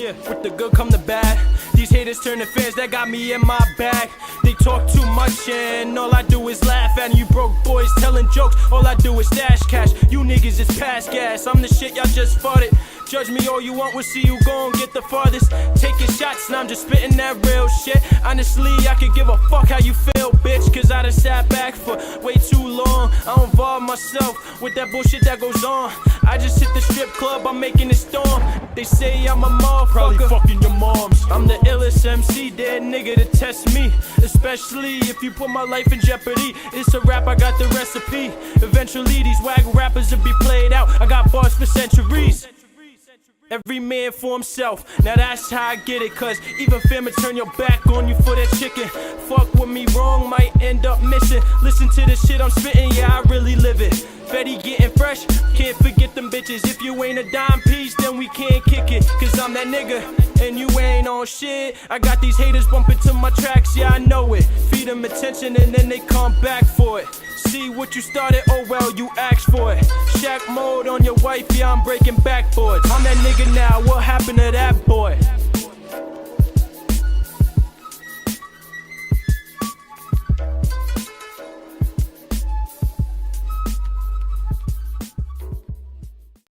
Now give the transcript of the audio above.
Yeah, with the good come the bad. These haters turn to fans, that got me in my bag. They talk too much and all I do is laugh at you broke boys telling jokes. All I do is stash cash. You niggas is past gas. I'm the shit y'all just farted. Judge me all you want, we'll see you gon' get the farthest. Taking shots and I'm just spitting that real shit. Honestly, I could give a fuck how you feel, bitch. Cause I done sat back for way too long. I don't involve myself with that bullshit that goes on. I just hit the strip club, I'm making it storm. They say I'm a motherfucker, probably fucking your moms. I'm the illest MC, dead nigga to test me. Especially if you put my life in jeopardy. It's a rap, I got the recipe. Eventually these wag rappers will be played out. I got bars for centuries. Every man for himself, now that's how I get it. Cause even family turn your back on you for that chicken. Fuck with me wrong, might end up missing. Listen to the shit I'm spitting, yeah I really live it. Fetty getting fresh, can't forget them bitches. If you ain't a dime piece, then we can't kick it. Cause I'm that nigga, and you ain't on shit. I got these haters bumping to my tracks, yeah I know it. Feed them attention and then they come back for it. See what you started, oh well, you asked for it. Shaq mode on your wife, yeah, I'm breaking backboards. I'm that nigga now, what happened to that boy?